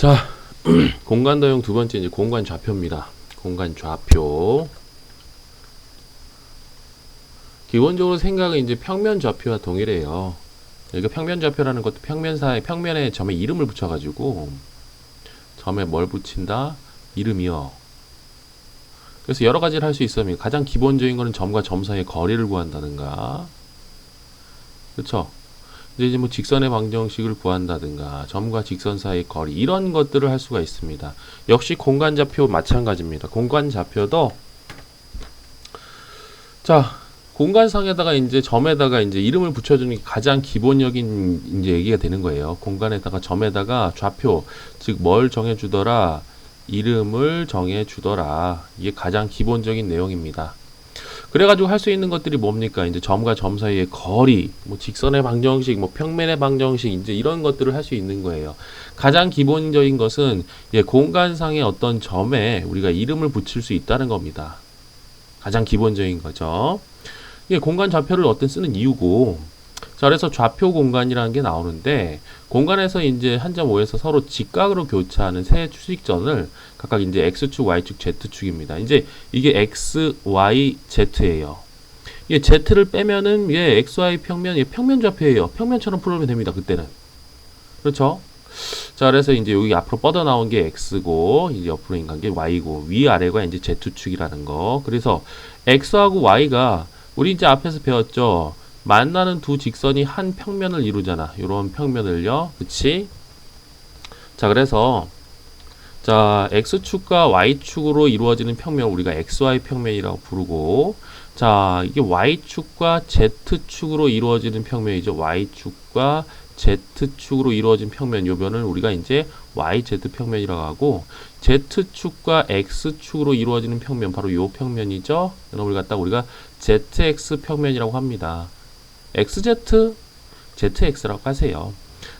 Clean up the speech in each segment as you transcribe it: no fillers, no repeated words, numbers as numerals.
자, 공간 도형 두 번째 이제 공간 좌표입니다. 공간 좌표. 기본적으로 생각은 이제 평면 좌표와 동일해요. 여기 평면 좌표라는 것도 평면에 점에 이름을 붙여가지고 점에 뭘 붙인다? 이름이요. 그래서 여러 가지를 할 수 있어요. 가장 기본적인 거는 점과 점 사이의 거리를 구한다든가, 그렇죠? 이제 뭐 직선의 방정식을 구한다든가, 점과 직선 사이의 거리, 이런 것들을 할 수가 있습니다. 역시 공간 좌표 마찬가지입니다. 공간 좌표도 자, 공간상에다가 이제 점에다가 이제 이름을 붙여주는 게 가장 기본적인 이제 얘기가 되는 거예요. 공간에다가 점에다가 좌표, 즉 뭘 정해주더라, 이름을 정해주더라. 이게 가장 기본적인 내용입니다. 그래가지고 할 수 있는 것들이 뭡니까? 이제 점과 점 사이의 거리, 뭐 직선의 방정식, 뭐 평면의 방정식, 이제 이런 것들을 할 수 있는 거예요. 가장 기본적인 것은 공간상의 어떤 점에 우리가 이름을 붙일 수 있다는 겁니다. 가장 기본적인 거죠. 이게 공간 좌표를 어떤 쓰는 이유고, 자, 그래서 좌표 공간이라는 게 나오는데, 공간에서 이제 한 점 O에서 서로 직각으로 교차하는 세 추식전을 각각 이제 X축, Y축, Z축입니다. 이제 이게 X, Y, Z예요. 이게 Z를 빼면은 얘 X, Y 평면, 얘 평면 좌표예요. 평면처럼 풀면 됩니다. 그때는. 그렇죠? 자, 그래서 이제 여기 앞으로 뻗어 나온 게 X고, 이제 옆으로 인간 게 Y고, 위아래가 이제 Z축이라는 거. 그래서 X하고 Y가 우리 이제 앞에서 배웠죠. 만나는 두 직선이 한 평면을 이루잖아. 요런 평면을요. 그치? 자, 그래서 자, X축과 Y축으로 이루어지는 평면 우리가 XY 평면이라고 부르고, 자, 이게 Y축과 Z축으로 이루어지는 평면이죠. Y축과 Z축으로 이루어진 평면, 요 면을 우리가 이제 YZ 평면이라고 하고, Z축과 X축으로 이루어지는 평면, 바로 요 평면이죠. 이걸 갖다 우리가 ZX 평면이라고 합니다. XZ, ZX라고 하세요.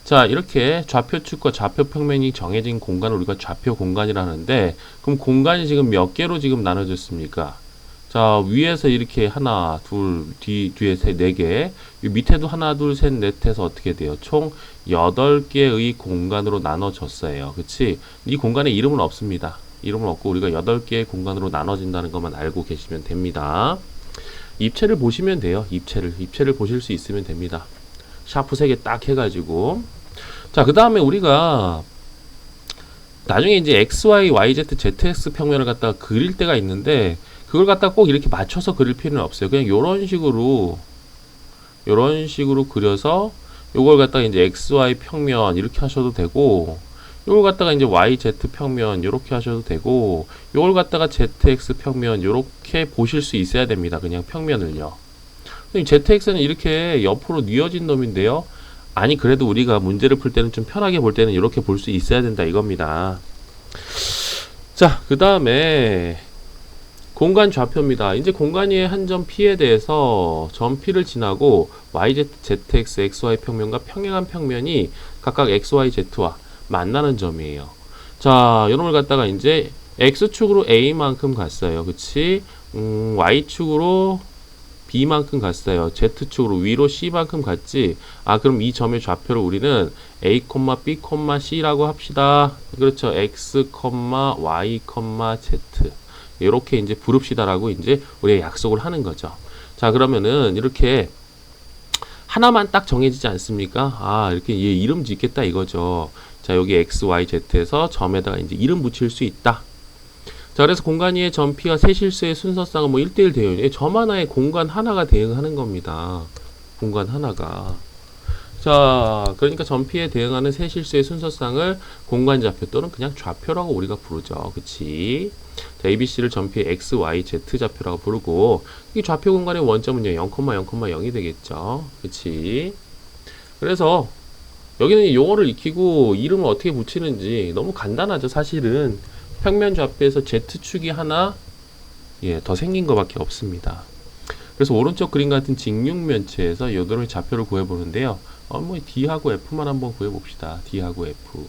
자, 이렇게 좌표축과 좌표 평면이 정해진 공간을 우리가 좌표 공간이라는데, 그럼 공간이 지금 몇 개로 지금 나눠졌습니까? 자, 위에서 이렇게 하나, 둘, 뒤에 세, 네 개, 밑에도 하나, 둘, 셋, 넷 해서 어떻게 돼요? 총 8개의 공간으로 나눠졌어요. 그치? 이 공간에 이름은 없습니다. 이름은 없고 우리가 8개의 공간으로 나눠진다는 것만 알고 계시면 됩니다. 입체를 보시면 돼요. 입체를 보실 수 있으면 됩니다. 샤프 3개 딱 해가지고. 자, 그 다음에 우리가 나중에 이제 XY, YZ, ZX 평면을 갖다가 그릴 때가 있는데, 그걸 갖다가 꼭 이렇게 맞춰서 그릴 필요는 없어요. 그냥 요런 식으로 그려서 요걸 갖다가 이제 XY 평면 이렇게 하셔도 되고, 요걸 갖다가 이제 YZ 평면 요렇게 하셔도 되고, 요걸 갖다가 ZX 평면 요렇게 보실 수 있어야 됩니다. 그냥 평면을요. ZX는 이렇게 옆으로 뉘어진 놈인데요. 아니, 그래도 우리가 문제를 풀 때는 좀 편하게 볼 때는 이렇게 볼 수 있어야 된다 이겁니다. 자, 그 다음에 공간 좌표입니다. 이제 공간의 한 점 P에 대해서 점 P를 지나고 YZ, ZX, XY 평면과 평행한 평면이 각각 XYZ와 만나는 점이에요. 자, 이놈을 갖다가 이제 X축으로 A만큼 갔어요. 그치? Y축으로 B만큼 갔어요. Z축으로 위로 C만큼 갔지. 아, 그럼 이 점의 좌표를 우리는 A, B, C라고 합시다. 그렇죠. X, Y, Z. 이렇게 이제 부릅시다라고 이제 우리가 약속을 하는 거죠. 자, 그러면은 이렇게 하나만 딱 정해지지 않습니까? 아, 이렇게 얘 이름 짓겠다 이거죠. 자, 여기 X, Y, Z에서 점에다가 이제 이름 붙일 수 있다. 자, 그래서 공간 위의 점 P와 세 실수의 순서쌍은 뭐 1대1 대응. 점 하나에 공간 하나가 대응하는 겁니다. 공간 하나가. 자, 그러니까 점 P에 대응하는 세 실수의 순서쌍을 공간 좌표 또는 그냥 좌표라고 우리가 부르죠. 그치? 자, ABC를 점 P의 X, Y, Z 좌표라고 부르고, 이 좌표 공간의 원점은요, 0,0,0이 되겠죠. 그치? 그래서 여기는 용어를 익히고 이름을 어떻게 붙이는지 너무 간단하죠. 사실은 평면 좌표에서 Z축이 하나 더 생긴 것밖에 없습니다. 그래서 오른쪽 그림 같은 직육면체에서 요들의 좌표를 구해보는데요. 뭐 D하고 F만 한번 구해봅시다. D하고 F.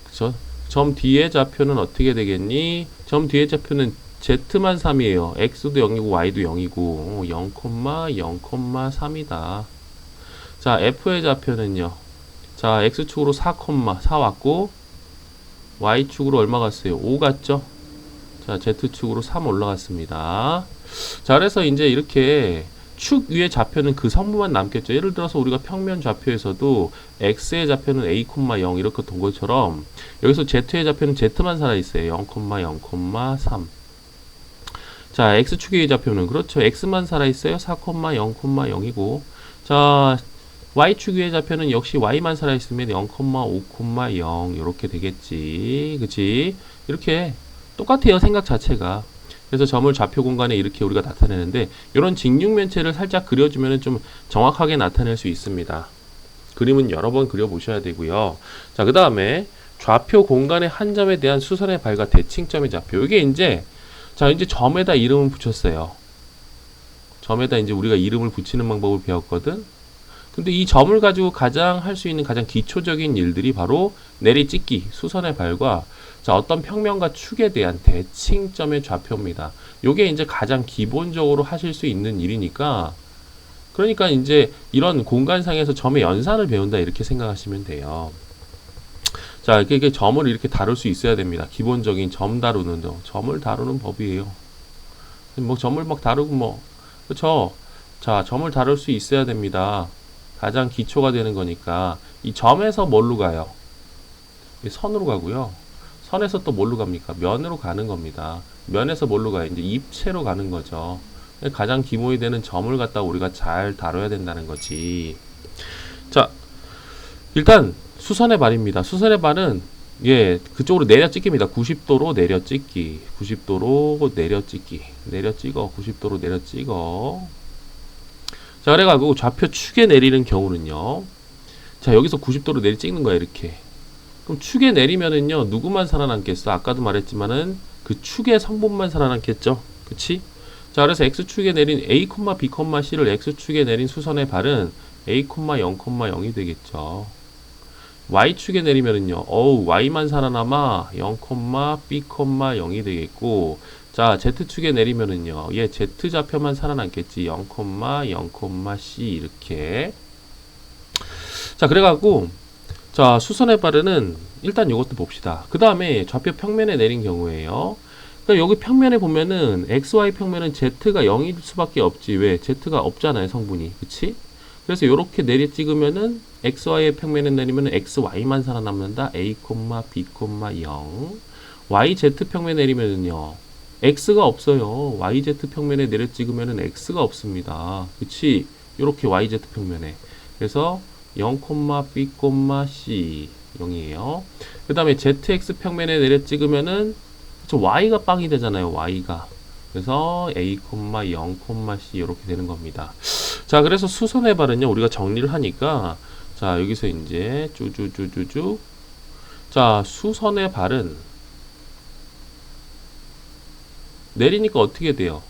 그쵸? 점 D의 좌표는 어떻게 되겠니? 점 D의 좌표는 Z만 3이에요. X도 0이고 Y도 0이고 0,0,3이다. 자, F의 좌표는요. 자, x축으로 4, 4 왔고 y축으로 얼마 갔어요? 5 갔죠? 자, z축으로 3 올라갔습니다. 자, 그래서 이제 이렇게 축 위의 좌표는 그 성분만 남겠죠. 예를 들어서 우리가 평면 좌표에서도 x의 좌표는 a, 0 이렇게 둔 것처럼 여기서 z의 좌표는 z만 살아있어요. 0, 0, 3. 자, x축의 좌표는 그렇죠. x만 살아있어요. 4, 0, 0이고 자, y축 위의 좌표는 역시 y만 살아있으면 0, 5, 0 이렇게 되겠지. 그치? 이렇게 똑같아요. 생각 자체가. 그래서 점을 좌표 공간에 이렇게 우리가 나타내는데 이런 직육면체를 살짝 그려주면 좀 정확하게 나타낼 수 있습니다. 그림은 여러 번 그려보셔야 되고요. 자, 그 다음에 좌표 공간의 한 점에 대한 수선의 발과 대칭점의 좌표. 이게 이제 자, 이제 점에다 이름을 붙였어요. 점에다 이제 우리가 이름을 붙이는 방법을 배웠거든. 근데 이 점을 가지고 가장 할 수 있는 가장 기초적인 일들이 바로 내리찍기, 수선의 발과 자, 어떤 평면과 축에 대한 대칭점의 좌표입니다. 요게 이제 가장 기본적으로 하실 수 있는 일이니까 그러니까 이제 이런 공간상에서 점의 연산을 배운다 이렇게 생각하시면 돼요. 자, 이게 점을 이렇게 다룰 수 있어야 됩니다. 기본적인 점 다루는 점을 다루는 법이에요. 뭐 점을 막 다루고 뭐 그렇죠. 자, 점을 다룰 수 있어야 됩니다. 가장 기초가 되는 거니까 이 점에서 뭘로 가요? 선으로 가고요. 선에서 또 뭘로 갑니까? 면으로 가는 겁니다. 면에서 뭘로 가요? 이제 입체로 가는 거죠. 가장 기본이 되는 점을 갖다 우리가 잘 다뤄야 된다는 거지. 자, 일단 수선의 발입니다. 수선의 발은 예, 그쪽으로 내려찍기입니다. 90도로 내려찍기. 90도로 내려찍기. 내려찍어. 90도로 내려찍어. 자, 그래가지고 좌표 축에 내리는 경우는요. 자, 여기서 90도로 내리찍는 거야, 이렇게. 그럼 축에 내리면은요, 누구만 살아남겠어? 아까도 말했지만은 그 축의 성분만 살아남겠죠? 그치? 자, 그래서 X축에 내린 A, B, C를 X축에 내린 수선의 발은 A, 0, 0이 되겠죠. Y축에 내리면은요, Y만 살아남아 0, B, 0이 되겠고, 자, Z축에 내리면은요, 얘 Z 좌표만 살아남겠지. 0, 0, C 이렇게. 자, 그래갖고 자, 수선의 발은 일단 이것도 봅시다. 그 다음에 좌표 평면에 내린 경우에요. 그러니까 여기 평면에 보면은 XY 평면은 Z가 0일 수밖에 없지. 왜? Z가 없잖아요, 성분이. 그치? 그래서 이렇게 내리 찍으면은 XY의 평면에 내리면은 XY만 살아남는다. A, B, 0. YZ 평면에 내리면은요. X가 없어요. YZ 평면에 내려 찍으면은 X가 없습니다. 그치? 이렇게 YZ 평면에. 그래서 0, B, C 0이에요. 그 다음에 ZX 평면에 내려 찍으면은 Y가 빵이 되잖아요. Y가. 그래서 A, 0, C 이렇게 되는 겁니다. 자, 그래서 수선의 발은요. 우리가 정리를 하니까 자, 여기서 이제 쭈쭈쭈쭈쭈 자, 수선의 발은 내리니까 어떻게 돼요?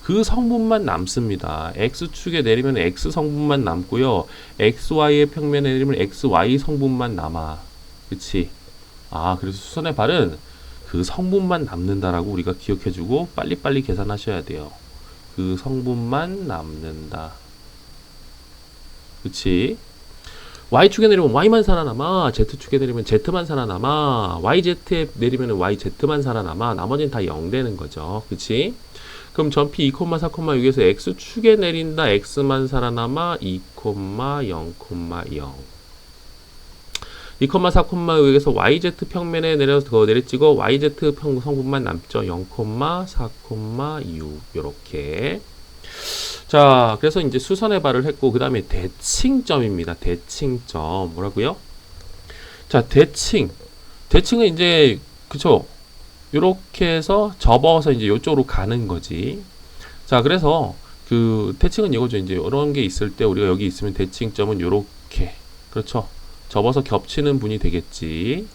그 성분만 남습니다. X축에 내리면 X 성분만 남고요. XY의 평면에 내리면 XY 성분만 남아. 그치? 아, 그래서 수선의 발은 그 성분만 남는다라고 우리가 기억해주고 빨리빨리 계산하셔야 돼요. 그 성분만 남는다. 그치? Y축에 내리면 Y만 살아남아. Z축에 내리면 Z만 살아남아. YZ에 내리면 YZ만 살아남아. 나머지는 다 0 되는 거죠. 그치? 그럼 점피 2, 4, 6에서 X축에 내린다. X만 살아남아. 2, 0, 0. 2, 4, 6에서 YZ 평면에 내려서 내려찍어 YZ 성분만 남죠. 0, 4, 6 요렇게. 자, 그래서 이제 수선의 발을 했고 그 다음에 대칭점입니다. 대칭점 뭐라고요? 자, 대칭은 이제 그쵸? 요렇게 해서 접어서 이제 요쪽으로 가는 거지. 자, 그래서 그 대칭은 이거죠. 이제 이런 게 있을 때 우리가 여기 있으면 대칭점은 요렇게 그렇죠? 접어서 겹치는 분이 되겠지.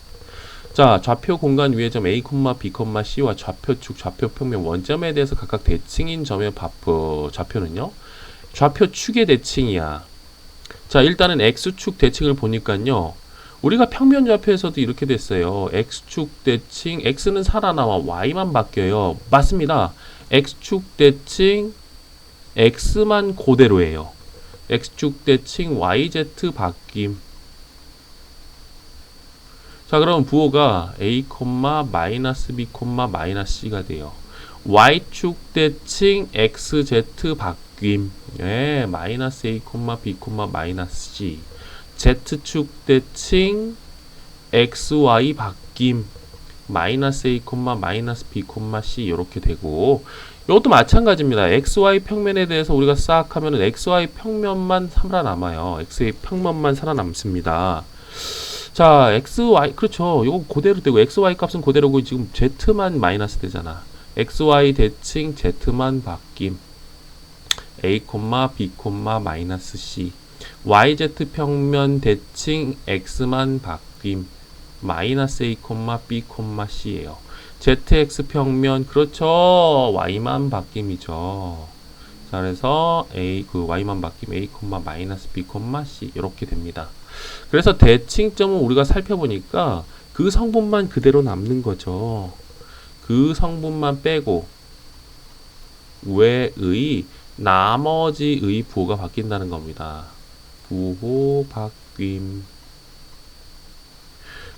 자, 좌표 공간 위의 점 A, B, C와 좌표축, 좌표평면 원점에 대해서 각각 대칭인 점의 좌표는요. 좌표축의 대칭이야. 자, 일단은 X축 대칭을 보니까요. 우리가 평면 좌표에서도 이렇게 됐어요. X축 대칭, X는 살아나와 Y만 바뀌어요. 맞습니다. X축 대칭, X만 그대로예요. X축 대칭, YZ 바뀜. 자, 그럼 부호가 a, 마이너스 b, 마이너스 c가 돼요. y축 대칭 xz 바뀜. 예, 마이너스 a, b, 마이너스 c. z축 대칭 xy 바뀜. 마이너스 a, 마이너스 b, c 이렇게 되고, 이것도 마찬가지입니다. xy 평면에 대해서 우리가 싹 하면은 xy 평면만 살아남아요. xy 평면만 살아남습니다. 자, xy 그렇죠. 이거 그대로 되고 xy 값은 그대로고 지금 z만 마이너스 되잖아. xy 대칭 z만 바뀜. a, b, 마이너스 c. yz 평면 대칭 x만 바뀜. 마이너스 a, b, c예요. zx 평면 그렇죠. y만 바뀜이죠. 자, 그래서 y만 바뀜 a, 마이너스 b, c 이렇게 됩니다. 그래서 대칭점은 우리가 살펴보니까 그 성분만 그대로 남는 거죠. 그 성분만 빼고 외의 나머지의 부호가 바뀐다는 겁니다. 부호 바뀜.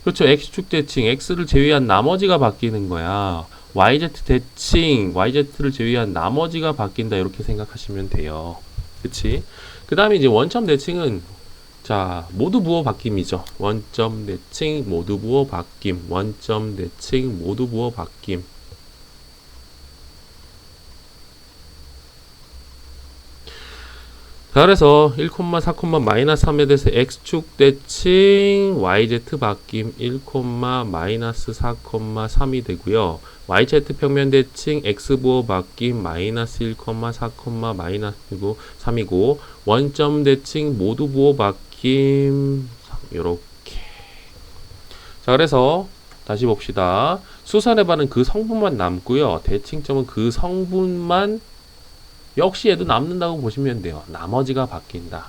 그렇죠. x축 대칭, x를 제외한 나머지가 바뀌는 거야. yz 대칭, yz를 제외한 나머지가 바뀐다. 이렇게 생각하시면 돼요. 그치? 그 다음에 이제 원점 대칭은, 자, 모두 부호 바뀜이죠. 원점 대칭, 모두 부호 바뀜. 원점 대칭, 모두 부호 바뀜. 자, 그래서 1, 4, 마이너스 3에 대해서 x축 대칭 yz 바뀜 1, 마이너스 4, 3이 되고요. yz 평면 대칭 x부호 바뀜 마이너스 1, 4, 마이너스 3이고 원점 대칭 모두 부호 바뀜 요렇게. 자, 그래서 다시 봅시다. 수선의 반은 그 성분만 남고요. 대칭점은 그 성분만 역시 얘도 남는다고 보시면 돼요. 나머지가 바뀐다.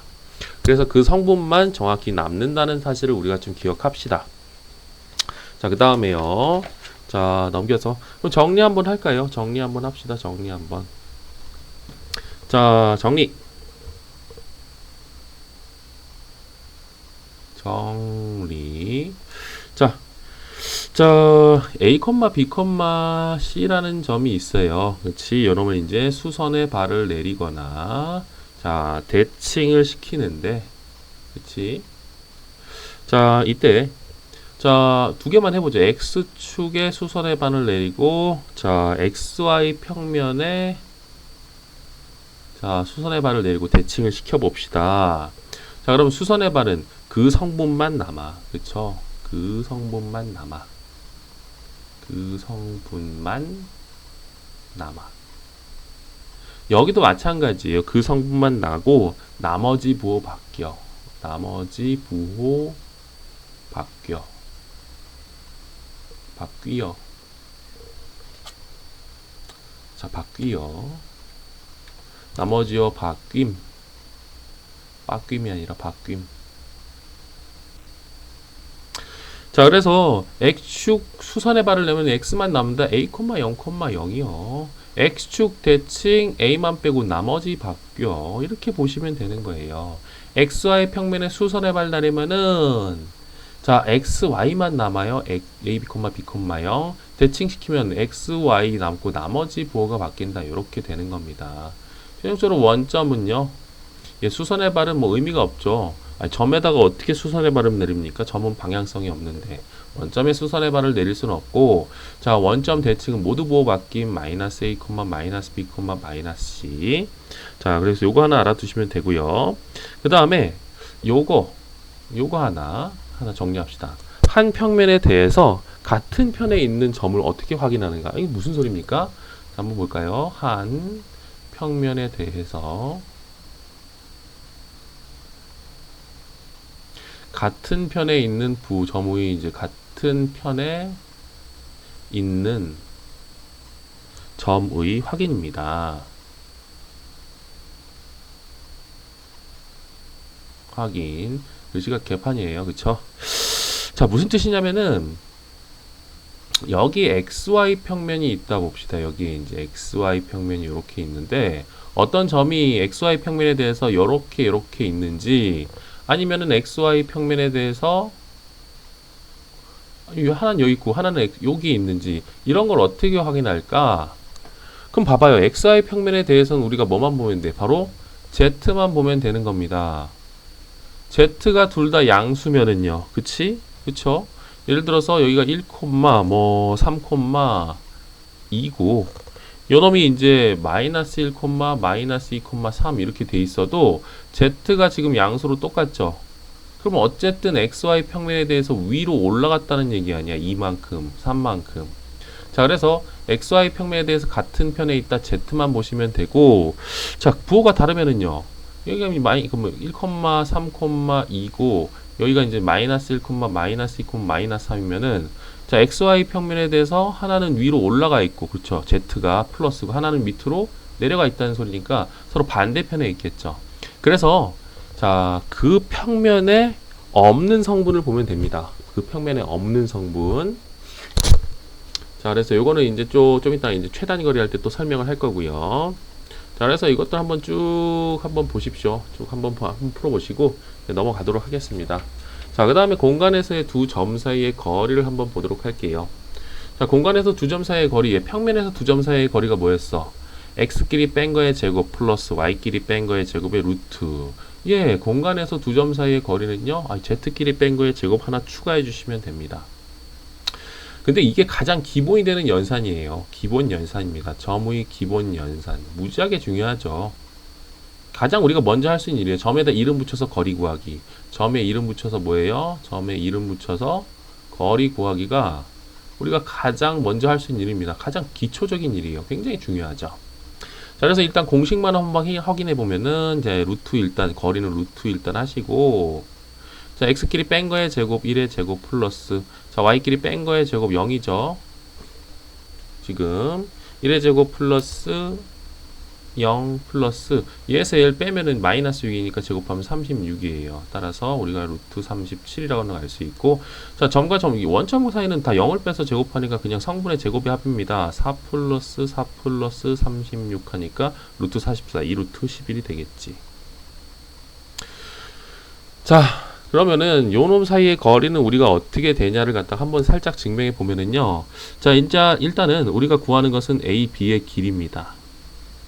그래서 그 성분만 정확히 남는다는 사실을 우리가 좀 기억합시다. 자, 그 다음에요. 자, 넘겨서 그럼 정리 한번 할까요? 정리 한번 합시다. 정리 한번. 자, 정리. 자, A, B, C라는 점이 있어요. 그렇지? 이러면 이제 수선의 발을 내리거나, 자, 대칭을 시키는데, 그렇지? 자, 이때, 자, 두 개만 해보죠. X축에 수선의 반을 내리고, 자, XY 평면에, 자, 수선의 발을 내리고 대칭을 시켜봅시다. 자, 그럼 수선의 발은 그 성분만 남아. 그쵸? 그 성분만 남아. 그 성분만 남아. 여기도 마찬가지예요. 그 성분만 나고 나머지 부호 바뀌어. 나머지 부호 바뀌어. 바뀌어. 자, 바뀌어. 나머지요 바뀜. 바뀜이 아니라 바뀜. 자, 그래서 x축 수선의 발을 내면 x만 남는다. a, 0, 0이요. x축 대칭 a만 빼고 나머지 바뀌어. 이렇게 보시면 되는 거예요. xy 평면에 수선의 발 내리면은 자, xy만 남아요. a, b, b, 0. 대칭시키면 xy 남고 나머지 부호가 바뀐다. 이렇게 되는 겁니다. 최종적으로 원점은요. 예, 수선의 발은 뭐 의미가 없죠. 아니, 점에다가 어떻게 수선의 발을 내립니까? 점은 방향성이 없는데 원점에 수선의 발을 내릴 수는 없고, 자, 원점 대칭은 모두 부호 바뀜 마이너스 a, 마이너스 b, 마이너스 c. 자, 그래서 요거 하나 알아두시면 되고요. 그 다음에 요거 하나 정리합시다. 한 평면에 대해서 같은 편에 있는 점을 어떻게 확인하는가? 이게 무슨 소리입니까? 한번 볼까요? 한 평면에 대해서 같은 편에 있는 점의 이제 같은 편에 있는 점의 확인입니다. 확인. 글씨가 개판이에요. 그쵸? 자, 무슨 뜻이냐면은 여기 XY 평면이 있다 봅시다. 여기 이제 XY 평면이 이렇게 있는데 어떤 점이 XY 평면에 대해서 이렇게 있는지, 아니면은 XY 평면에 대해서 하나는 여기 있고 하나는 여기 있는지 이런 걸 어떻게 확인할까? 그럼 봐봐요. XY 평면에 대해서는 우리가 뭐만 보면 돼? 바로 Z만 보면 되는 겁니다. Z가 둘 다 양수면은요. 그치? 그쵸? 예를 들어서 여기가 1, 뭐 3, 2고 요 놈이 이제 마이너스 1, 마이너스 2, 3 이렇게 돼 있어도 Z가 지금 양수로 똑같죠? 그럼 어쨌든 XY 평면에 대해서 위로 올라갔다는 얘기 아니야. 2만큼, 3만큼. 자, 그래서 XY 평면에 대해서 같은 편에 있다 Z만 보시면 되고, 자, 부호가 다르면은요. 여기가 1, 3, 2고, 여기가 이제 마이너스 1, 마이너스 2, 마이너스 3이면은, 자, XY 평면에 대해서 하나는 위로 올라가 있고, 그렇죠. Z가 플러스고, 하나는 밑으로 내려가 있다는 소리니까 서로 반대편에 있겠죠. 그래서, 자, 그 평면에 없는 성분을 보면 됩니다. 그 평면에 없는 성분. 자, 그래서 요거는 이제 좀 이따 이제 최단거리 할 때 또 설명을 할 거고요. 자, 그래서 이것도 한번 쭉 한번 보십시오. 쭉 한번 풀어보시고 넘어가도록 하겠습니다. 자, 그 다음에 공간에서의 두 점 사이의 거리를 한번 보도록 할게요. 자, 공간에서 두 점 사이의 거리, 평면에서 두 점 사이의 거리가 뭐였어? x끼리 뺀 거의 제곱 플러스 y끼리 뺀 거의 제곱의 루트. 예, 공간에서 두 점 사이의 거리는요, z끼리 뺀 거의 제곱 하나 추가해 주시면 됩니다. 근데 이게 가장 기본이 되는 연산이에요. 기본 연산입니다. 점의 기본 연산. 무지하게 중요하죠. 가장 우리가 먼저 할 수 있는 일이에요. 점에다 이름 붙여서 거리 구하기. 점에 이름 붙여서 뭐예요? 점에 이름 붙여서 거리 구하기가 우리가 가장 먼저 할 수 있는 일입니다. 가장 기초적인 일이에요. 굉장히 중요하죠. 자, 그래서 일단 공식만 한번 확인해 보면은 이제 루트 일단 거리는 루트 일단 하시고, 자, x끼리 뺀 거의 제곱 1의 제곱 플러스, 자, y끼리 뺀 거의 제곱 0이죠. 지금 1의 제곱 플러스 0 플러스 얘에서 얘를 빼면은 마이너스 6이니까 제곱하면 36이에요. 따라서 우리가 루트 37이라고는 알 수 있고, 자, 점과 점 원점 사이는 다 0을 빼서 제곱하니까 그냥 성분의 제곱의 합입니다. 4 플러스 4 플러스 36 하니까 루트 44, 이 루트 11이 되겠지. 자, 그러면은 요놈 사이의 거리는 우리가 어떻게 되냐를 갖다 한번 살짝 증명해 보면은요. 자, 일단은 우리가 구하는 것은 A, B의 길이입니다.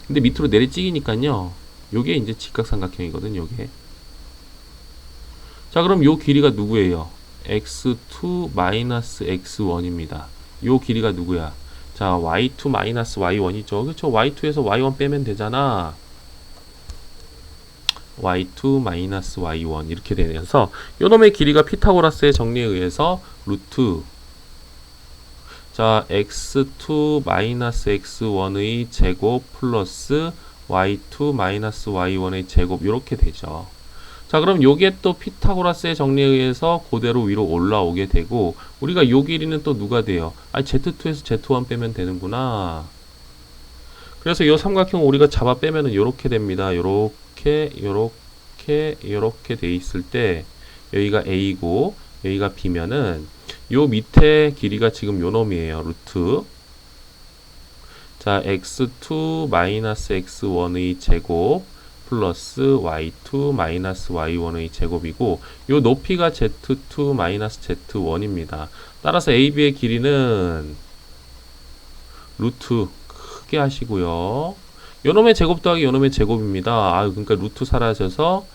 근데 밑으로 내리찌기니까요. 요게 이제 직각삼각형이거든요, 요게. 자, 그럼 요 길이가 누구예요? x2 마이너스 x1입니다. 요 길이가 누구야? 자, y2 마이너스 y1이죠. 그렇죠? y2에서 y1 빼면 되잖아. y2 마이너스 y1 이렇게 되면서 요놈의 길이가 피타고라스의 정리에 의해서 루트, 자, x2 마이너스 x1의 제곱 플러스 y2 마이너스 y1의 제곱 이렇게 되죠. 자, 그럼 요게 또 피타고라스의 정리에 의해서 그대로 위로 올라오게 되고, 우리가 요 길이는 또 누가 돼요? z2에서 z1 빼면 되는구나. 그래서 요 삼각형 우리가 잡아 빼면은 요렇게 됩니다. 요렇게 돼 있을 때 여기가 A고 여기가 B면은 요 밑에 길이가 지금 요 놈이에요. 루트. 자, x2 마이너스 x1의 제곱 플러스 y2 마이너스 y1의 제곱이고, 요 높이가 z2 마이너스 z1입니다. 따라서 AB의 길이는 루트 크게 하시고요. 요놈의 제곱 더하기 요놈의 제곱입니다. 그러니까 루트 사라져서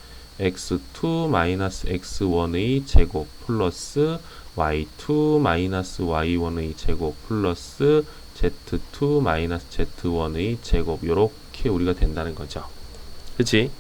x2 마이너스 x1의 제곱 플러스 y2 마이너스 y1의 제곱 플러스 z2 마이너스 z1의 제곱, 요렇게 우리가 된다는 거죠. 그치?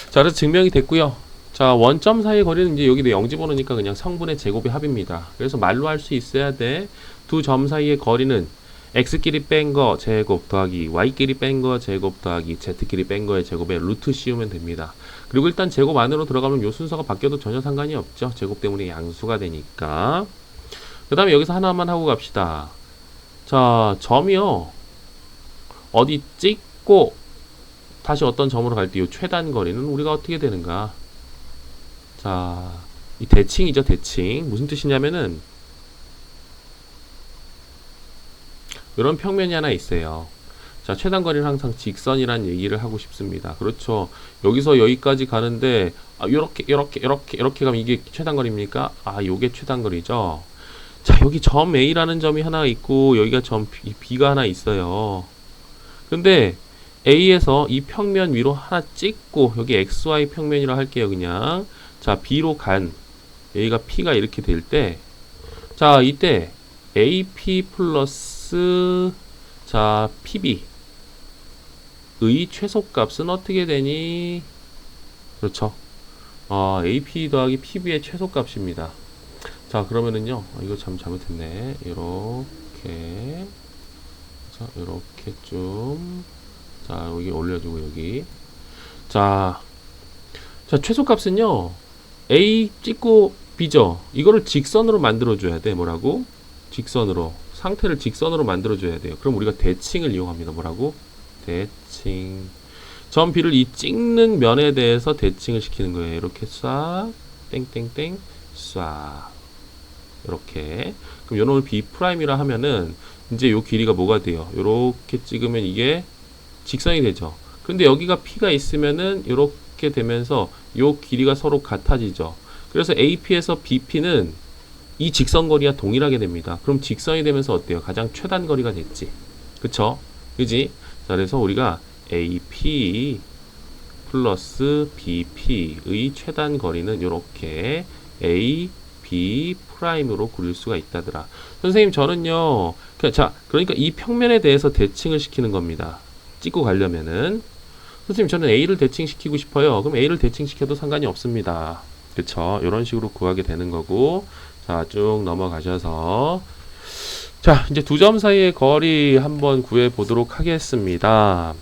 자, 그래서 증명이 됐고요. 자, 원점 사이의 거리는 이제 여기도 0 집어넣으니까 그냥 성분의 제곱의 합입니다. 그래서 말로 할 수 있어야 돼. 두 점 사이의 거리는 x끼리 뺀 거 제곱 더하기 y끼리 뺀 거 제곱 더하기 z끼리 뺀 거의 제곱에 루트 씌우면 됩니다. 그리고 일단 제곱 안으로 들어가면 요 순서가 바뀌어도 전혀 상관이 없죠. 제곱 때문에 양수가 되니까. 그 다음에 여기서 하나만 하고 갑시다. 자, 점이요. 어디 찍고 다시 어떤 점으로 갈 때 이 최단 거리는 우리가 어떻게 되는가? 자, 이 대칭이죠, 대칭. 무슨 뜻이냐면은 이런 평면이 하나 있어요. 자, 최단 거리는 항상 직선이란 얘기를 하고 싶습니다. 그렇죠. 여기서 여기까지 가는데 요렇게 가면 이게 최단 거리입니까? 요게 최단 거리죠. 자, 여기 점 A라는 점이 하나 있고 여기가 점 B가 하나 있어요. 근데 A에서 이 평면 위로 하나 찍고 여기 XY 평면이라 할게요. 그냥 자, B로 간 여기가 P가 이렇게 될 때, 자, 이때 AP 플러스 자 PB의 최소값은 어떻게 되니? 그렇죠. AP 더하기 PB의 최소값입니다. 자, 그러면은요, 이거 참 잘못했네. 이렇게, 자, 이렇게 좀, 자, 여기 올려주고 여기, 자, 최소값은요, A 찍고 B죠. 이거를 직선으로 만들어줘야 돼. 뭐라고? 직선으로. 상태를 직선으로 만들어줘야 돼요. 그럼 우리가 대칭을 이용합니다. 뭐라고? 대칭. 점 B를 이 찍는 면에 대해서 대칭을 시키는 거예요. 이렇게 싹, 땡땡땡, 싹. 이렇게. 그럼 요놈을 B'이라 하면은, 이제 요 길이가 뭐가 돼요? 요렇게 찍으면 이게 직선이 되죠. 근데 여기가 P가 있으면은, 요렇게 되면서 요 길이가 서로 같아지죠. 그래서 AP에서 BP는 이 직선거리와 동일하게 됩니다. 그럼 직선이 되면서 어때요? 가장 최단 거리가 됐지. 그쵸? 그지? 자, 그래서 우리가 AP 플러스 BP의 최단 거리는 이렇게 A, B 프라임으로 그릴 수가 있다더라. 선생님, 저는요, 자, 그러니까 이 평면에 대해서 대칭을 시키는 겁니다. 찍고 가려면은. 선생님, 저는 A를 대칭시키고 싶어요. 그럼 A를 대칭시켜도 상관이 없습니다. 그쵸? 이런 식으로 구하게 되는 거고, 자, 쭉 넘어가셔서, 자, 이제 두 점 사이의 거리 한번 구해 보도록 하겠습니다.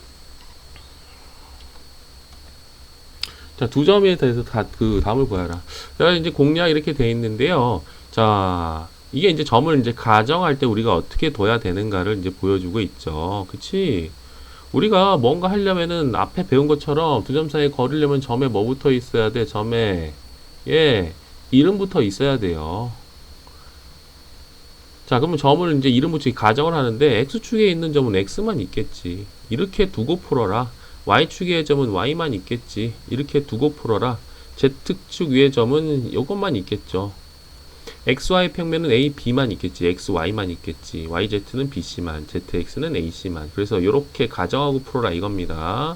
자, 두 점에 대해서 그 다음을 구하라. 자, 이제 공략 이렇게 돼 있는데요. 자, 이게 이제 점을 이제 가정할 때 우리가 어떻게 둬야 되는가를 이제 보여주고 있죠. 그치? 우리가 뭔가 하려면은 앞에 배운 것처럼 두 점 사이에 거리려면 점에 뭐 붙어 있어야 돼? 점에, 예, 이름부터 있어야 돼요. 자, 그러면 점을 이제 이름 붙이기 가정을 하는데 X축에 있는 점은 X만 있겠지. 이렇게 두고 풀어라. Y축의 점은 Y만 있겠지. 이렇게 두고 풀어라. Z축 위의 점은 이것만 있겠죠. XY 평면은 A, B만 있겠지. XY만 있겠지. YZ는 BC만, ZX는 AC만. 그래서 이렇게 가정하고 풀어라 이겁니다.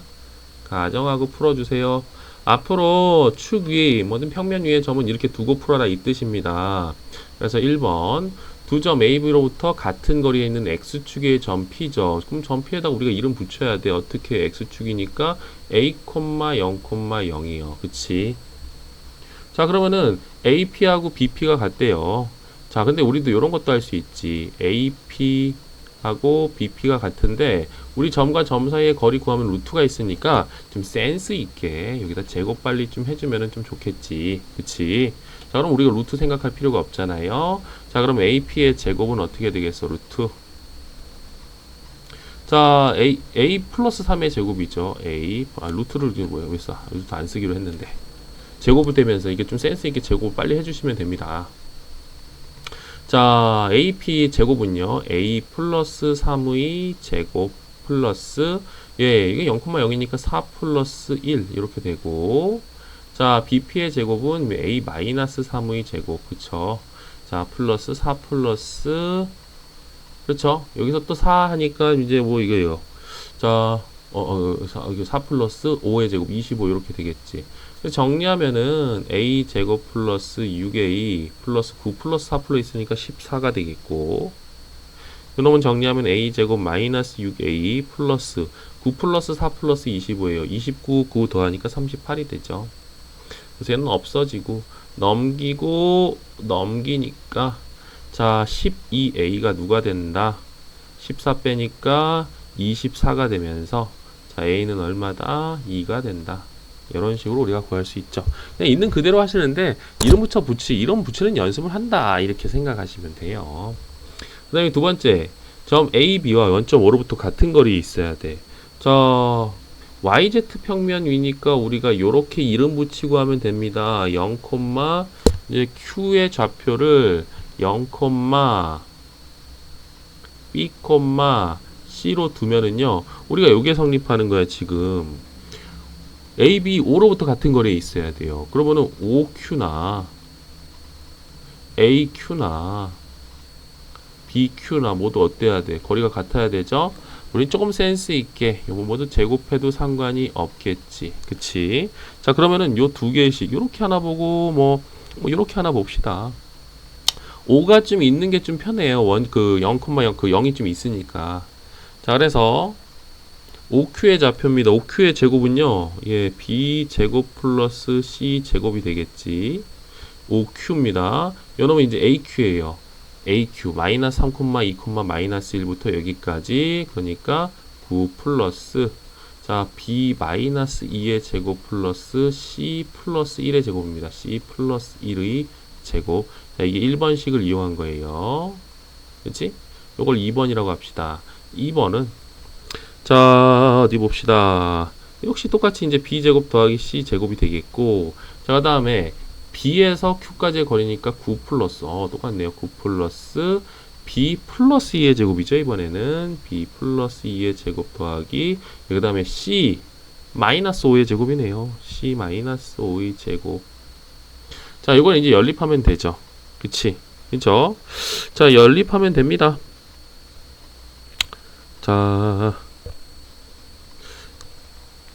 가정하고 풀어주세요. 앞으로 축 위, 뭐든 평면 위의 점은 이렇게 두고 풀어라 이 뜻입니다. 그래서 1번 두 점 AB로부터 같은 거리에 있는 X축의 점 P죠. 그럼 점 P에다 우리가 이름 붙여야 돼. 어떻게? X축이니까 A, 0,0이요. 그치? 자, 그러면은 AP하고 BP가 같대요. 자, 근데 우리도 이런 것도 할 수 있지. AP하고 BP가 같은데 우리 점과 점 사이의 거리 구하면 루트가 있으니까 좀 센스 있게 여기다 제곱 빨리 좀 해주면 좀 좋겠지. 그치? 자, 그럼 우리가 루트 생각할 필요가 없잖아요. 자, 그럼 AP의 제곱은 어떻게 되겠어? 루트. 자, A 플러스 3의 제곱이죠. 루트를 왜 써? 루트 안 쓰기로 했는데. 제곱이 되면서 이게 좀 센스 있게 제곱 빨리 해주시면 됩니다. 자, AP 제곱은요. A 플러스 3의 제곱 플러스, 예, 이게 0,0이니까 4 플러스 1 이렇게 되고, 자, BP의 제곱은 A 마이너스 3의 제곱, 그쵸? 자, 플러스 4 플러스, 그렇죠? 여기서 또 4 하니까 이제 뭐 이거예요. 자, 4 플러스 5의 제곱 25 이렇게 되겠지. 정리하면은 A 제곱 플러스 6A 플러스 9 플러스 4 플러스 있으니까 14가 되겠고, 이놈은 정리하면 A 제곱 마이너스 6A 플러스 9 플러스 4 플러스 25예요. 29, 9 더하니까 38이 되죠. 그래서 얘는 없어지고 넘기고 넘기니까 자 12A가 누가 된다? 14 빼니까 24가 되면서 자 A는 얼마다? 2가 된다. 이런 식으로 우리가 구할 수 있죠. 그냥 있는 그대로 하시는데 이름 붙이는 연습을 한다 이렇게 생각하시면 돼요. 그 다음에 두 번째 점 A, B와 0.5로부터 같은 거리에 있어야 돼. 자 YZ 평면 위니까 우리가 요렇게 이름 붙이고 하면 됩니다. 0, 이제 Q의 좌표를 0, B, C로 두면은요 우리가 요게 성립하는 거야 지금. A, B, O로부터 같은 거리에 있어야 돼요. 그러면은 OQ나 AQ나 BQ나 모두 어때야 돼? 거리가 같아야 되죠? 우린 조금 센스 있게 요거 모두 제곱해도 상관이 없겠지. 그치? 자, 그러면은 요 두 개씩 요렇게 하나 보고 뭐 요렇게 하나 봅시다. 5가 좀 있는 게 좀 편해요. 0,0 그 0이 좀 있으니까. 자, 그래서 OQ의 좌표입니다. OQ의 제곱은요. 예, B 제곱 플러스 C 제곱이 되겠지. OQ입니다. 요놈은 이제 AQ예요. AQ 마이너스 3,2, 마이너스 1부터 여기까지. 그러니까 9 플러스 자, B 마이너스 2의 제곱 플러스 C 플러스 1의 제곱입니다. C 플러스 1의 제곱. 자, 이게 1번식을 이용한 거예요. 그치? 요걸 2번이라고 합시다. 2번은 자, 어디 봅시다. 역시 똑같이 이제 B제곱 더하기 C제곱이 되겠고, 자, 그 다음에 B에서 Q까지의 거리니까 9 플러스, 똑같네요. 9 플러스 B 플러스 2의 제곱이죠. 이번에는 B 플러스 2의 제곱 더하기, 그 다음에 C 마이너스 5의 제곱이네요. C 마이너스 5의 제곱. 자, 이걸 이제 연립하면 되죠. 그치? 그죠? 자, 연립하면 됩니다. 자,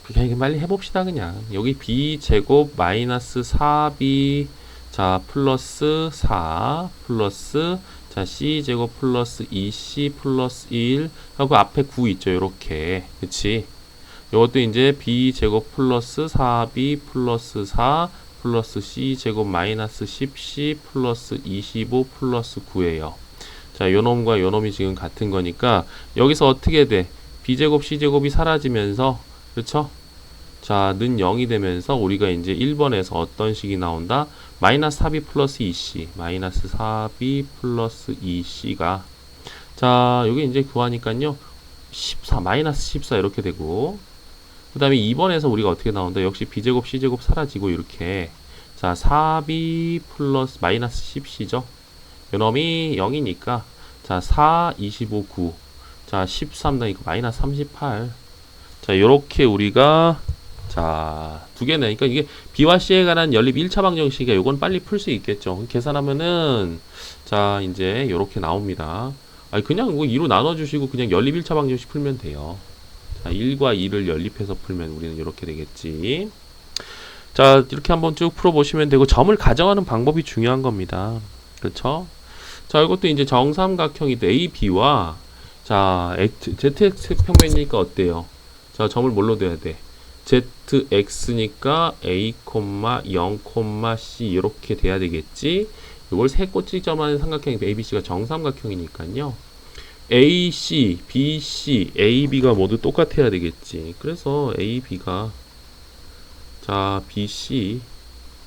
그냥 빨리 해봅시다. 그냥 여기 b제곱 마이너스 4b 자 플러스 4 플러스 자 c제곱 플러스 2c 플러스 1 하고 앞에 9 있죠. 요렇게 그치. 요것도 이제 b제곱 플러스 4b 플러스 4 플러스 c제곱 마이너스 10c 플러스 25 플러스 9예요. 자, 요놈과 요놈이 지금 같은 거니까 여기서 어떻게 돼? b제곱 c제곱이 사라지면서 그렇죠? 자, 는 0이 되면서 우리가 이제 1번에서 어떤 식이 나온다? 마이너스 4b 플러스 2c 마이너스 4b 플러스 2c가 자, 여기 이제 구하니까요 14 마이너스 14 이렇게 되고 그 다음에 2번에서 우리가 어떻게 나온다? 역시 b제곱 c제곱 사라지고 이렇게 자 4b 플러스 마이너스 10c죠. 요놈이 0이니까 자 4, 25, 9 자 13 나니까 마이너스 38 자 요렇게 우리가 자 두 개네. 그러니까 이게 B와 C에 관한 연립 1차 방정식이야. 요건 빨리 풀 수 있겠죠. 계산하면은 자 이제 요렇게 나옵니다. 아니 그냥 뭐 2로 나눠주시고 그냥 연립 1차 방정식 풀면 돼요. 자 1과 2를 연립해서 풀면 우리는 이렇게 되겠지. 자 이렇게 한번 쭉 풀어보시면 되고 점을 가정하는 방법이 중요한 겁니다. 그렇죠? 자 이것도 이제 정삼각형이 AB와 자 ZX 평면이니까 어때요? 자 점을 뭘로 둬야 돼? ZX니까 A, 0, C 이렇게 돼야 되겠지. 이걸 세 꼭지점하는 삼각형이 ABC가 정삼각형이니까요. AC, BC, AB가 모두 똑같아야 되겠지. 그래서 AB가 자 BC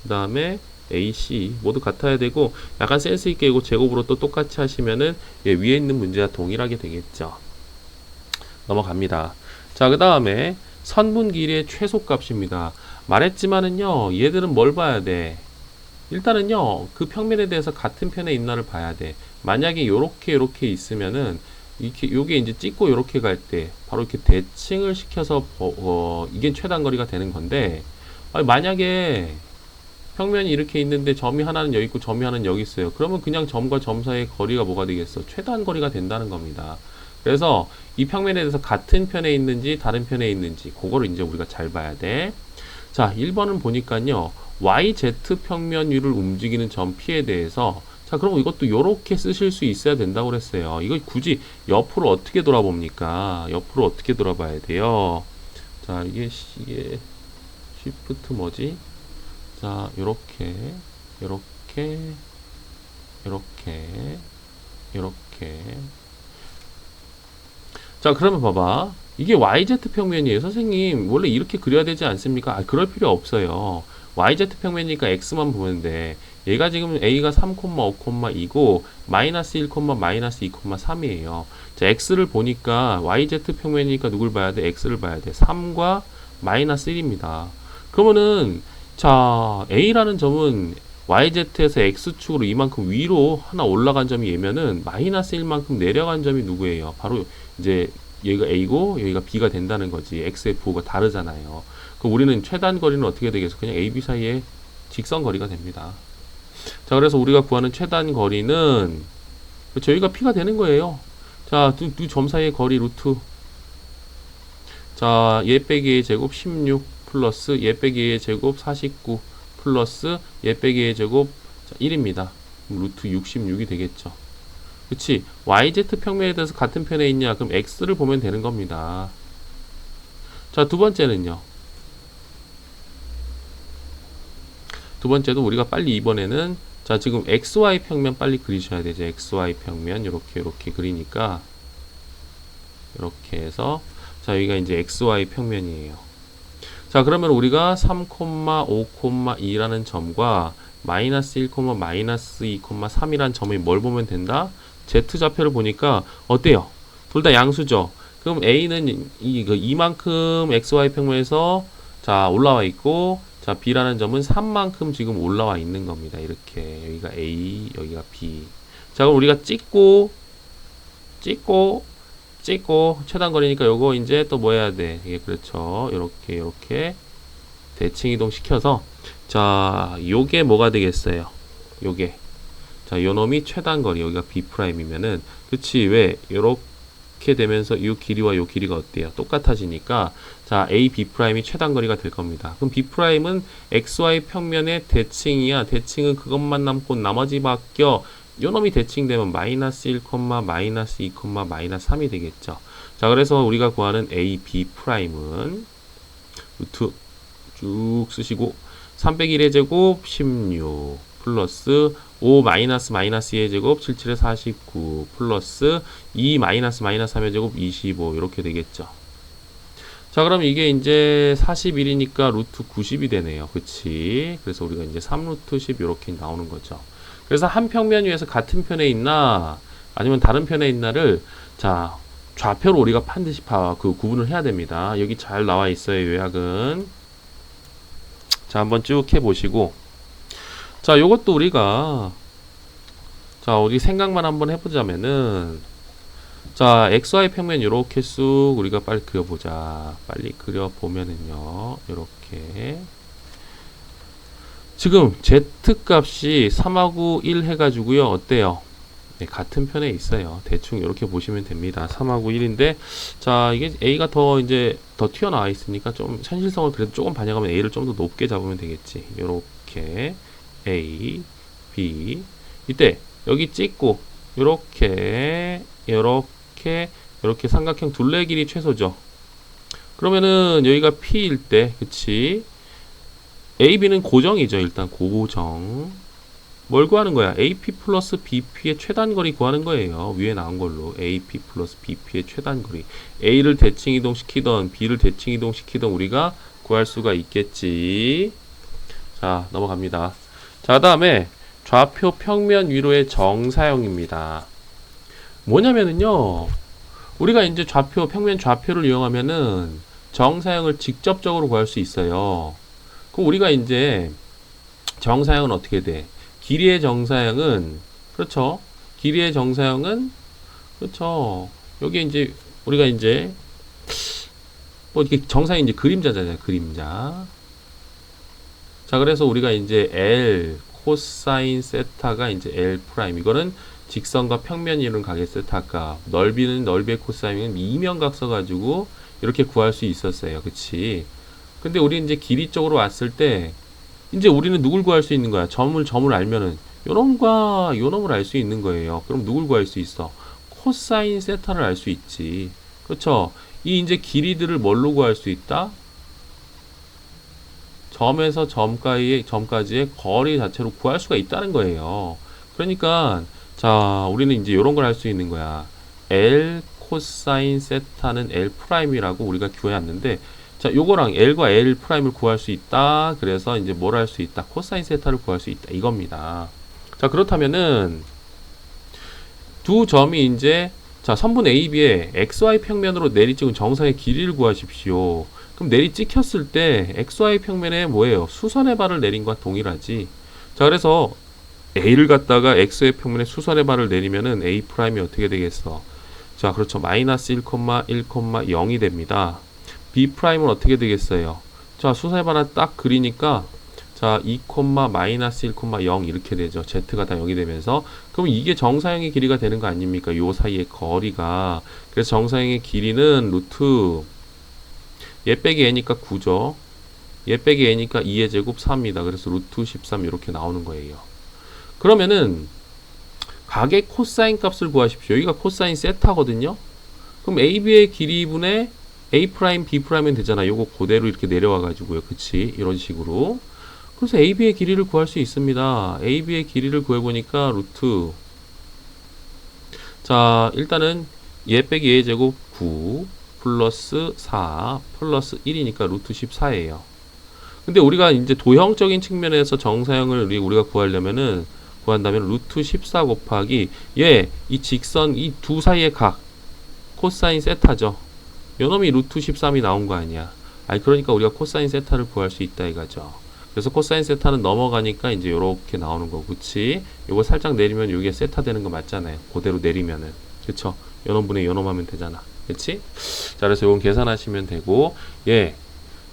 그 다음에 AC 모두 같아야 되고 약간 센스 있게 이거 제곱으로 또 똑같이 하시면은 예, 위에 있는 문제와 동일하게 되겠죠. 넘어갑니다. 자 그 다음에 선분 길이의 최소값입니다. 말했지만은요 얘들은 뭘 봐야 돼? 일단은요 그 평면에 대해서 같은 편에 있나를 봐야 돼. 만약에 요렇게 있으면은 이렇게 요게 이제 찍고 요렇게 갈 때 바로 이렇게 대칭을 시켜서 이게 최단거리가 되는 건데 아니, 만약에 평면이 이렇게 있는데 점이 하나는 여기 있고 점이 하나는 여기 있어요. 그러면 그냥 점과 점 사이의 거리가 뭐가 되겠어? 최단거리가 된다는 겁니다. 그래서 이 평면에 대해서 같은 편에 있는지 다른 편에 있는지 그거를 이제 우리가 잘 봐야 돼. 자 1번은 보니까요 YZ 평면위를 움직이는 점 P에 대해서 자 그럼 이것도 이렇게 쓰실 수 있어야 된다고 그랬어요. 이거 굳이 옆으로 어떻게 돌아봅니까? 옆으로 어떻게 돌아봐야 돼요? 자 이게 쉬프트 뭐지? 자 요렇게 자 그러면 봐봐 이게 YZ 평면이에요. 선생님 원래 이렇게 그려야 되지 않습니까? 아 그럴 필요 없어요. YZ 평면이니까 X만 보면 돼. 얘가 지금 A가 3,5,2고 마이너스 1, 마이너스 2, 3이에요. 자 X를 보니까 YZ 평면이니까 누굴 봐야 돼? X를 봐야 돼. 3과 마이너스 1입니다. 그러면은 자 A라는 점은 YZ에서 X축으로 이만큼 위로 하나 올라간 점이 얘면은 마이너스 1만큼 내려간 점이 누구예요? 바로 이제 여기가 A고 여기가 B가 된다는 거지. X의 부호가 다르잖아요. 그럼 우리는 최단 거리는 어떻게 되겠어? 그냥 A, B 사이에 직선 거리가 됩니다. 자 그래서 우리가 구하는 최단 거리는 그렇죠. 여기가 P가 되는 거예요. 자, 두 점 사이의 거리 루트. 자, 얘 빼기 얘 제곱 16 플러스 얘 빼기 얘 제곱 49 플러스 얘 빼기 얘 제곱 1입니다. 루트 66이 되겠죠. 그치? YZ 평면에 대해서 같은 편에 있냐? 그럼 X를 보면 되는 겁니다. 자, 두 번째는요. 두 번째도 우리가 빨리 이번에는 자, 지금 XY 평면 빨리 그리셔야 되죠. XY 평면 이렇게 그리니까 이렇게 해서 자, 여기가 이제 XY 평면이에요. 자, 그러면 우리가 3,5,2라는 점과 마이너스 1, 마이너스 2, 3이라는 점이 뭘 보면 된다? Z좌표를 보니까 어때요? 둘 다 양수죠. 그럼 A는 이만큼 XY 평면에서 자, 올라와 있고 자, B라는 점은 3만큼 지금 올라와 있는 겁니다. 이렇게 여기가 A, 여기가 B. 자, 그럼 우리가 찍고 최단 거리니까 요거 이제 또 뭐 해야 돼? 이게 그렇죠. 요렇게 대칭 이동 시켜서 자, 요게 뭐가 되겠어요? 요게 자, 요 놈이 최단 거리 여기가 B'이면은 그치 왜 요렇게 되면서 요 길이와 요 길이가 어때요? 똑같아지니까 자, A, B'이 최단 거리가 될 겁니다. 그럼 B'은 XY 평면의 대칭이야. 대칭은 그것만 남고 나머지 바뀌어 요 놈이 대칭되면 마이너스 1, 마이너스 2, 마이너스 3이 되겠죠. 자, 그래서 우리가 구하는 A, B'은 루트 쭉 쓰시고 301의 제곱 16 플러스 5 마이너스 2의 제곱 77의 49 플러스 2 마이너스 3의 제곱 25 이렇게 되겠죠. 자, 그럼 이게 이제 41이니까 루트 90이 되네요. 그치? 그래서 우리가 이제 3루트 10 이렇게 나오는 거죠. 그래서 한 평면 위에서 같은 편에 있나 아니면 다른 편에 있나를 자, 좌표로 우리가 반드시 구분을 해야 됩니다. 여기 잘 나와 있어요. 요약은. 자, 한번 쭉 해보시고 자, 요것도 우리가 자, 우리 생각만 한번 해보자면은 자, XY 평면 요렇게 쑥 우리가 빨리 그려보자. 빨리 그려보면은요. 요렇게 지금 Z 값이 3하고 1 해가지고요. 어때요? 네, 같은 편에 있어요. 대충 이렇게 보시면 됩니다. 3하고 1인데, 자, 이게 A가 더 튀어나와 있으니까 좀 현실성을 그래도 조금 반영하면 A를 좀 더 높게 잡으면 되겠지. 요렇게 A, B. 이때 여기 찍고, 요렇게 삼각형 둘레 길이 최소죠. 그러면은 여기가 P일 때, 그치? AB는 고정이죠. 일단 고정. 뭘 구하는 거야? AP 플러스 BP의 최단거리 구하는 거예요. 위에 나온 걸로 AP 플러스 BP의 최단거리. A를 대칭 이동시키던 B를 대칭 이동시키던 우리가 구할 수가 있겠지. 자, 넘어갑니다. 자, 그 다음에 좌표 평면 위로의 정사형입니다. 뭐냐면은요, 우리가 이제 평면 좌표를 이용하면은 정사형을 직접적으로 구할 수 있어요. 그럼 우리가 이제 정사형은 어떻게 돼? 길이의 정사형은 그렇죠. 길이의 정사형은 그렇죠. 여기 이제 우리가 이제 뭐 이렇게 정사형이 이제 그림자잖아요. 그림자. 자, 그래서 우리가 이제 L 코사인 세타가 이제 L 프라임. 이거는 직선과 평면 이론 가게 세타값. 넓이는 넓이의 코사인은 이면각 써가지고 이렇게 구할 수 있었어요. 그치? 근데 우리 이제 길이 쪽으로 왔을 때 이제 우리는 누굴 구할 수 있는 거야? 점을 알면은 요놈과 요놈을 알 수 있는 거예요. 그럼 누굴 구할 수 있어? 코사인 세타를 알 수 있지. 그렇죠? 이 이제 길이들을 뭘로 구할 수 있다? 점에서 점까지의 거리 자체로 구할 수가 있다는 거예요. 그러니까 자, 우리는 이제 요런 걸 할 수 있는 거야. L 코사인 세타는 L 프라임이라고 우리가 구해왔는데 자, 요거랑 L과 L 프라임을 구할 수 있다. 그래서 이제 뭘 할 수 있다? 코사인 세타를 구할 수 있다. 이겁니다. 자, 그렇다면은 두 점이 이제 자, 선분 AB의 XY 평면으로 내리찍은 정사의 길이를 구하십시오. 그럼 내리찍혔을 때 XY 평면에 뭐예요? 수선의 발을 내린 것과 동일하지. 자, 그래서 A를 갖다가 X의 평면에 수선의 발을 내리면은 A 프라임이 어떻게 되겠어? 자, 그렇죠. 마이너스 1, 0이 됩니다. B 프라임은 어떻게 되겠어요? 자, 수선의 발을 딱 그리니까 자, 2, 마이너스 1, 0 이렇게 되죠. z가 다 0이 되면서. 그럼 이게 정사형의 길이가 되는 거 아닙니까? 요 사이의 거리가. 그래서 정사형의 길이는 루트 얘 빼기 a니까 9죠. 얘 빼기 a니까 2의 제곱 4입니다. 그래서 루트 13 이렇게 나오는 거예요. 그러면은 각의 코사인 값을 구하십시오. 여기가 코사인 세타거든요. 그럼 AB의 길이분의 A 프라임, B 프라임은 되잖아. 요거 그대로 이렇게 내려와 가지고요. 그치? 이런 식으로. 그래서 AB의 길이를 구할 수 있습니다. AB의 길이를 구해보니까 루트. 자, 일단은 얘 빼기 얘 제곱 9 플러스 4 플러스 1이니까 루트 14예요. 근데 우리가 이제 도형적인 측면에서 정사형을 우리가 구한다면 루트 14 곱하기 이 직선 이 두 사이의 각 코사인 세타죠. 요놈이 루트 13이 나온 거 아니야. 아니 그러니까 우리가 코사인 세타를 구할 수 있다 이거죠. 그래서 코사인 세타는 넘어가니까 이제 요렇게 나오는 거고, 그치? 요거 살짝 내리면 요게 세타 되는 거 맞잖아요. 그대로 내리면은. 그쵸? 요놈분의 요놈 하면 되잖아. 그치? 자, 그래서 요건 계산하시면 되고,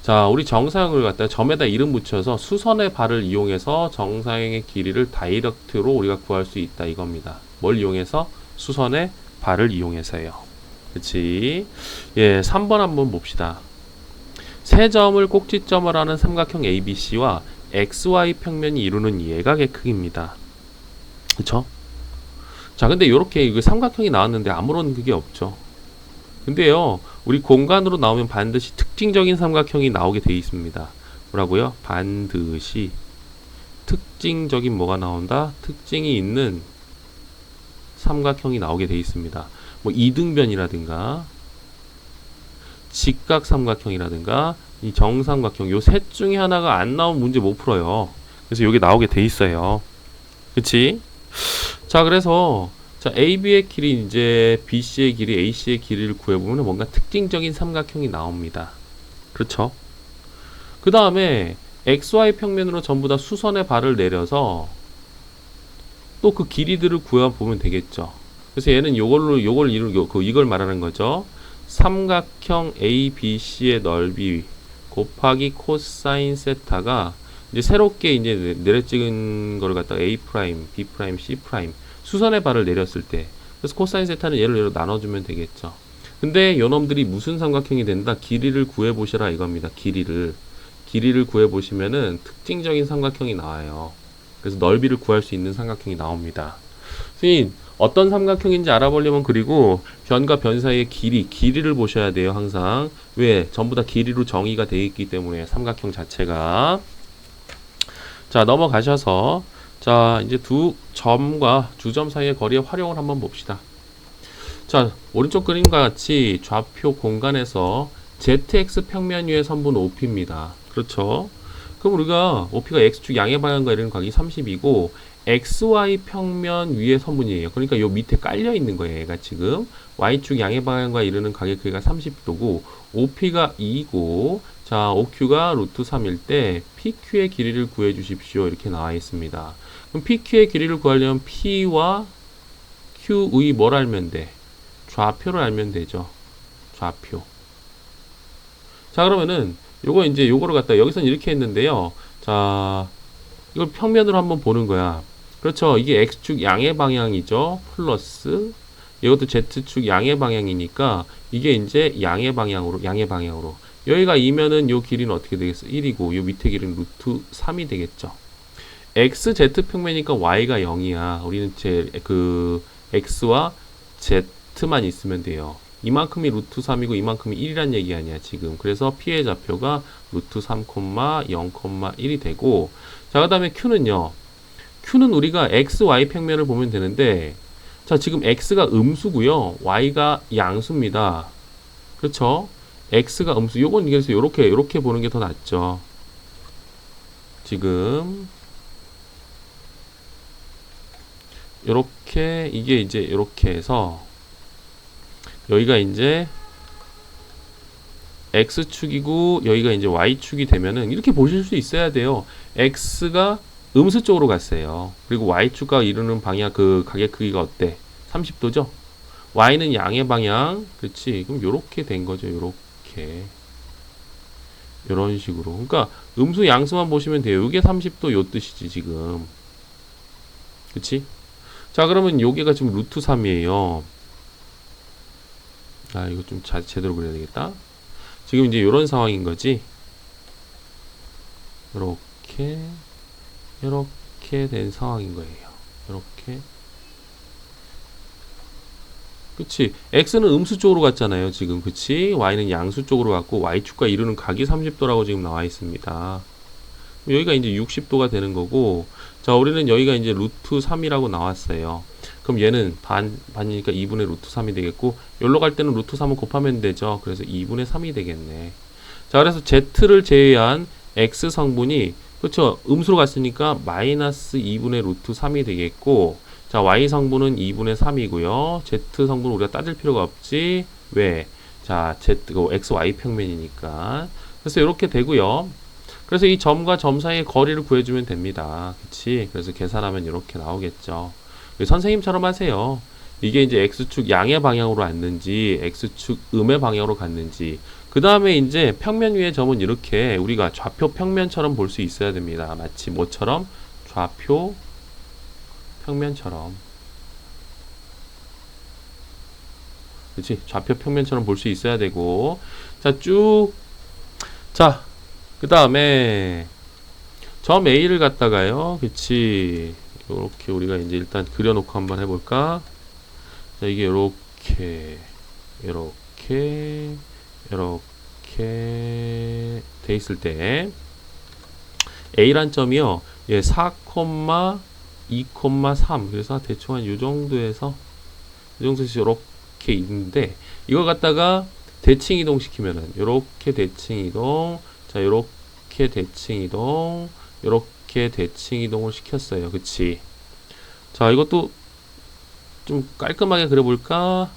자, 우리 정사형을 갖다가 점에다 이름 붙여서 수선의 발을 이용해서 정사형의 길이를 다이렉트로 우리가 구할 수 있다 이겁니다. 뭘 이용해서? 수선의 발을 이용해서요. 그치? 3번 한번 봅시다. 세 점을 꼭지점을 하는 삼각형 ABC와 XY 평면이 이루는 예각의 크기입니다. 그쵸? 자, 근데 요렇게 이거 삼각형이 나왔는데 아무런 그게 없죠. 근데요, 우리 공간으로 나오면 반드시 특징적인 삼각형이 나오게 돼 있습니다. 뭐라고요? 반드시 특징적인 뭐가 나온다? 특징이 있는 삼각형이 나오게 돼 있습니다. 뭐 이등변이라든가 직각삼각형이라든가 이 정삼각형 요 셋 중에 하나가 안 나오면 문제 못 풀어요. 그래서 여기 나오게 돼 있어요. 그치? 자, 그래서 자, AB의 길이 이제 BC의 길이 AC의 길이를 구해보면 뭔가 특징적인 삼각형이 나옵니다. 그렇죠? 그 다음에 XY 평면으로 전부 다 수선의 발을 내려서 또 그 길이들을 구해보면 되겠죠. 그래서 얘는 이걸 말하는 거죠. 삼각형 ABC의 넓이 곱하기 코사인 세타가 이제 새롭게 이제 내려 찍은 거를 갖다가 A 프라임, B 프라임, C 프라임 수선의 발을 내렸을 때 그래서 코사인 세타는 얘를 나눠주면 되겠죠. 근데 요놈들이 무슨 삼각형이 된다? 길이를 구해보시라 이겁니다. 길이를 구해보시면은 특징적인 삼각형이 나와요. 그래서 넓이를 구할 수 있는 삼각형이 나옵니다. 선생님, 어떤 삼각형인지 알아보려면 그리고 변과 변 사이의 길이를 보셔야 돼요. 항상. 왜? 전부 다 길이로 정의가 되어 있기 때문에 삼각형 자체가. 자, 넘어가셔서 자, 이제 두 점과 주점 사이의 거리의 활용을 한번 봅시다. 자, 오른쪽 그림과 같이 좌표 공간에서 ZX 평면 위의 선분 OP입니다. 그렇죠? 그럼 우리가 OP가 X축 양의 방향과 이르는 각이 30이고 XY 평면 위의 선분이에요. 그러니까 요 밑에 깔려 있는 거예요. 얘가 지금 Y축 양의 방향과 이르는 각의 크기가 30도고 OP가 2고 자, OQ가 루트 3일 때 PQ의 길이를 구해 주십시오. 이렇게 나와 있습니다. 그럼 PQ의 길이를 구하려면 P와 Q의 뭘 알면 돼? 좌표를 알면 되죠. 좌표. 자, 그러면은 요거를 갖다 여기서는 이렇게 했는데요. 자, 이걸 평면으로 한번 보는 거야. 그렇죠. 이게 X축 양의 방향이죠. 플러스 이것도 Z축 양의 방향이니까 이게 이제 양의 방향으로 여기가 2면은 요 길이는 어떻게 되겠어? 1이고 요 밑에 길이는 루트 3이 되겠죠. XZ 평면이니까 Y가 0이야. 우리는 그 X와 Z만 있으면 돼요. 이만큼이 루트 3이고 이만큼이 1이란 얘기 아니야 지금. 그래서 P의 좌표가 루트 3, 0,1이 되고 자, 그 다음에 Q는요. Q는 우리가 XY 평면을 보면 되는데 자, 지금 X가 음수고요. Y가 양수입니다. 그렇죠? X가 음수. 요건 그래서 요렇게 보는 게 더 낫죠. 지금 요렇게 이게 이제 요렇게 해서 여기가 이제 X축이고 여기가 이제 Y축이 되면은 이렇게 보실 수 있어야 돼요. X가 음수 쪽으로 갔어요. 그리고 Y축과 이루는 방향 그 각의 크기가 어때? 30도죠? Y는 양의 방향. 그렇지. 그럼 요렇게 된 거죠. 요렇게. 이런 식으로. 그러니까 음수 양수만 보시면 돼요. 이게 30도 요 뜻이지 지금. 그치? 자, 그러면 요게가 지금 루트 3이에요. 아, 이거 좀 제대로 그려야 되겠다. 지금 이제 요런 상황인 거지. 요렇게 요렇게 된 상황인 거예요. 요렇게. 그치? x는 음수 쪽으로 갔잖아요 지금. 그치? y는 양수 쪽으로 갔고 y축과 이루는 각이 30도라고 지금 나와 있습니다. 여기가 이제 60도가 되는 거고, 자, 우리는 여기가 이제 루트 3이라고 나왔어요. 그럼 얘는 반이니까 2분의 루트 3이 되겠고, 여기로 갈 때는 루트 3을 곱하면 되죠. 그래서 2분의 3이 되겠네. 자, 그래서 z를 제외한 x 성분이, 그렇죠, 음수로 갔으니까 마이너스 2분의 루트 3이 되겠고, 자, y 성분은 2분의 3이고요. z 성분은 우리가 따질 필요가 없지. 왜? 자, x, y 평면이니까. 그래서 이렇게 되고요. 그래서 이 점과 점 사이의 거리를 구해주면 됩니다. 그치? 그래서 계산하면 이렇게 나오겠죠. 선생님처럼 하세요. 이게 이제 x축 양의 방향으로 왔는지, x축 음의 방향으로 갔는지, 그 다음에 이제 평면 위의 점은 이렇게 우리가 좌표 평면처럼 볼 수 있어야 됩니다. 마치 뭐처럼? 좌표 평면처럼. 그치? 좌표 평면처럼 볼 수 있어야 되고, 자, 쭉. 자, 그 다음에 점 A를 갖다가요. 그치? 요렇게 우리가 이제 일단 그려놓고 한번 해볼까? 자, 이게 요렇게 돼 있을 때 A란 점이요. 예, 4,2,3. 그래서 대충 한 요 정도에서 요렇게 있는데, 이걸 갖다가 대칭 이동 시키면은 요렇게 대칭 이동, 자, 요렇게 대칭 이동, 요렇게 대칭 이동을 시켰어요. 그치? 자, 이것도 좀 깔끔하게 그려볼까?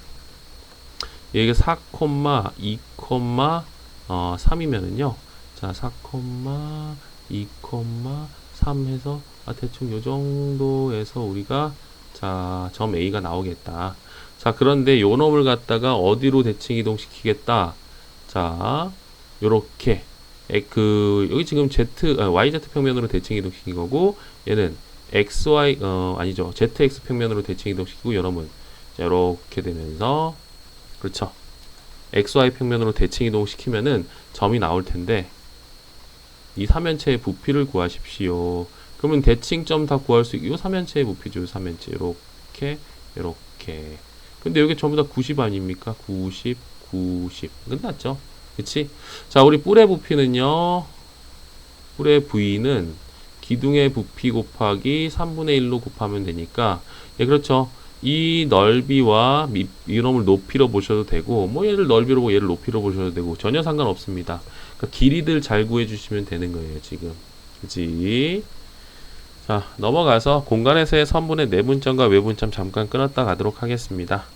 이게 4,2,3이면은요. 자, 4,2,3 해서 대충 요 정도에서 우리가, 자, 점 A가 나오겠다. 자, 그런데 요 놈을 갖다가 어디로 대칭 이동 시키겠다? 자, 요렇게 여기 지금 YZ 평면으로 대칭 이동시킨 거고, 얘는 XY, 아니죠. ZX 평면으로 대칭 이동시키고, 요놈은 자, 이렇게 되면서, 그렇죠. XY 평면으로 대칭 이동시키면은 점이 나올 텐데, 이 삼면체의 부피를 구하십시오. 그러면 대칭점 다 구할 수 있고, 요 삼면체의 부피죠. 요 삼면체. 요렇게. 근데 여기 전부 다 90 아닙니까? 90. 끝났죠? 그치? 자, 우리 뿔의 부피는요. 뿔의 V는 기둥의 부피 곱하기 3분의 1로 곱하면 되니까, 예, 그렇죠. 이 넓이와 이놈을 높이로 보셔도 되고, 뭐 얘를 넓이로 보고 얘를 높이로 보셔도 되고, 전혀 상관없습니다. 그러니까 길이들 잘 구해주시면 되는 거예요, 지금. 그치? 자, 넘어가서 공간에서의 선분의 내분점과 외분점 잠깐 끊었다 가도록 하겠습니다.